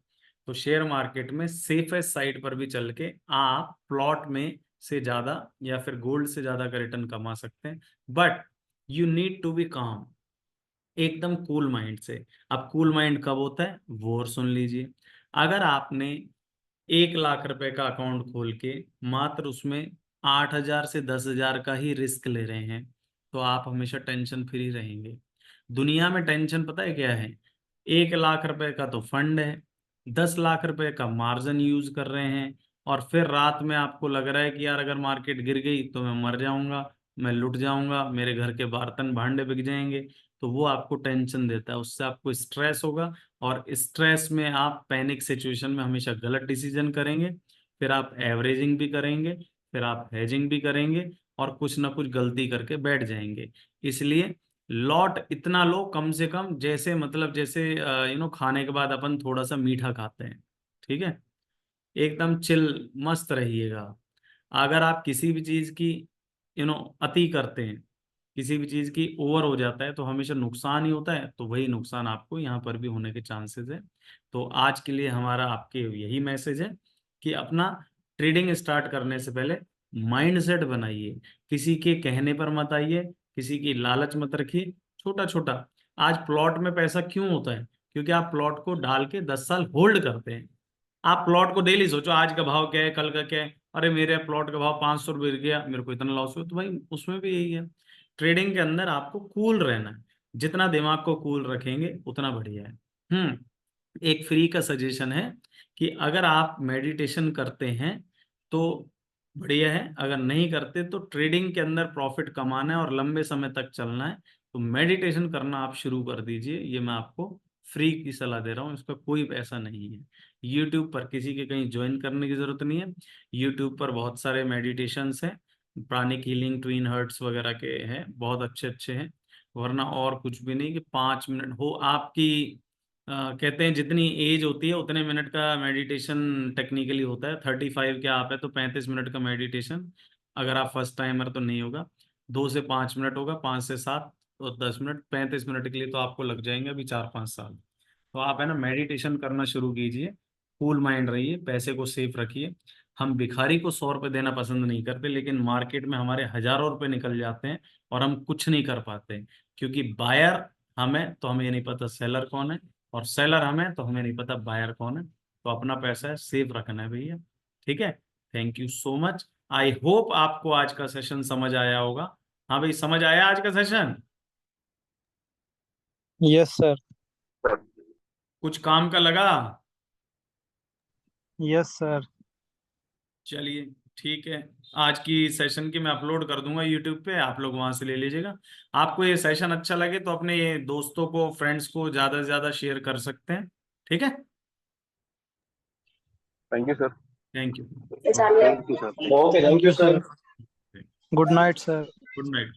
तो शेयर मार्केट में सेफेस्ट साइड पर भी चल के आप प्लॉट में से ज्यादा या फिर गोल्ड से ज्यादा का रिटर्न कमा सकते हैं, but you need to be calm, एकदम कूल माइंड से। अब कूल माइंड कब होता है वो और सुन लीजिए। अगर आपने 1 लाख रुपए का अकाउंट खोल के मात्र उसमें 8,000 से 10,000 का ही रिस्क ले रहे हैं, तो आप हमेशा टेंशन फ्री रहेंगे। दुनिया में टेंशन पता है क्या है? 1 लाख रुपए का तो फंड है, 10 लाख रुपए का मार्जिन यूज कर रहे हैं, और फिर रात में आपको लग रहा है कि यार अगर मार्केट गिर गई तो मैं मर जाऊंगा, मैं लुट जाऊंगा, मेरे घर के बर्तन भांडे बिक जाएंगे। तो वो आपको टेंशन देता है, उससे आपको स्ट्रेस होगा, और स्ट्रेस में आप पैनिक सिचुएशन में हमेशा गलत डिसीजन करेंगे, फिर आप एवरेजिंग भी करेंगे, फिर आप हेजिंग भी करेंगे, और कुछ ना कुछ गलती करके बैठ जाएंगे। इसलिए लॉट इतना लो कम से कम, जैसे मतलब जैसे खाने के बाद अपन थोड़ा सा मीठा खाते हैं, ठीक है, एकदम चिल मस्त रहिएगा। अगर आप किसी भी चीज की अति करते हैं, किसी भी चीज की ओवर हो जाता है, तो हमेशा नुकसान ही होता है। तो वही नुकसान आपको यहाँ पर भी होने के चांसेस है। तो आज के लिए हमारा आपके यही मैसेज है कि अपना ट्रेडिंग स्टार्ट करने से पहले माइंडसेट बनाइए, किसी के कहने पर मत आइए, किसी की लालच मत रखिए। छोटा छोटा, आज प्लॉट में पैसा क्यों होता है? क्योंकि आप प्लॉट को डाल के 10 साल होल्ड करते हैं। आप प्लॉट को डेली सोचो, आज का भाव क्या है, कल का क्या है, अरे मेरे प्लॉट का भाव 500 रुपये गिर गया, मेरे को इतना लॉस हुआ, तो भाई उसमें भी यही है। ट्रेडिंग के अंदर आपको कूल रहना है, जितना दिमाग को कूल रखेंगे उतना बढ़िया है। एक फ्री का सजेशन है कि अगर आप मेडिटेशन करते हैं तो बढ़िया है, अगर नहीं करते तो ट्रेडिंग के अंदर प्रॉफिट कमाना है और लंबे समय तक चलना है, तो मेडिटेशन करना आप शुरू कर दीजिए। ये मैं आपको फ्री की सलाह दे रहा हूँ, इसका कोई पैसा नहीं है। यूट्यूब पर किसी के कहीं ज्वाइन करने की जरूरत नहीं है। यूट्यूब पर बहुत सारे मेडिटेशंस हैं, प्राणिक हीलिंग, ट्विन हर्ट्स वगैरह के हैं, बहुत अच्छे अच्छे हैं। वरना और कुछ भी नहीं कि 5 मिनट हो आपकी, कहते हैं जितनी एज होती है उतने मिनट का मेडिटेशन टेक्निकली होता है। 35 के आप है तो 35 मिनट का मेडिटेशन, अगर आप फर्स्ट टाइमर तो नहीं होगा, 2 से 5 मिनट होगा, 5 से 7 और 10 मिनट, 35 मिनट के लिए तो आपको लग जाएंगे अभी 4-5 साल। तो आप है ना मेडिटेशन करना शुरू कीजिए, कूल माइंड रहिए, पैसे को सेफ रखिए। हम भिखारी को 100 रुपये देना पसंद नहीं करते, लेकिन मार्केट में हमारे हजारों रुपए निकल जाते हैं और हम कुछ नहीं कर पाते, क्योंकि बायर हमें तो हमें ये नहीं पता सेलर कौन है, और सेलर हमें तो हमें नहीं पता बायर कौन है। तो अपना पैसा है सेफ रखना है भैया। ठीक है, thank you so much. I hope आपको आज का सेशन समझ आया होगा। हाँ भाई, समझ आया आज का सेशन? Yes sir. कुछ काम का लगा? Yes sir. चलिए ठीक है, आज की सेशन की मैं अपलोड कर दूंगा यूट्यूब पे, आप लोग वहां से ले लीजिएगा। आपको ये सेशन अच्छा लगे तो अपने ये दोस्तों को, फ्रेंड्स को ज्यादा से ज्यादा शेयर कर सकते हैं। ठीक है, thank you sir. Thank you. Thank you sir. Thank you sir. Good night sir. Good night.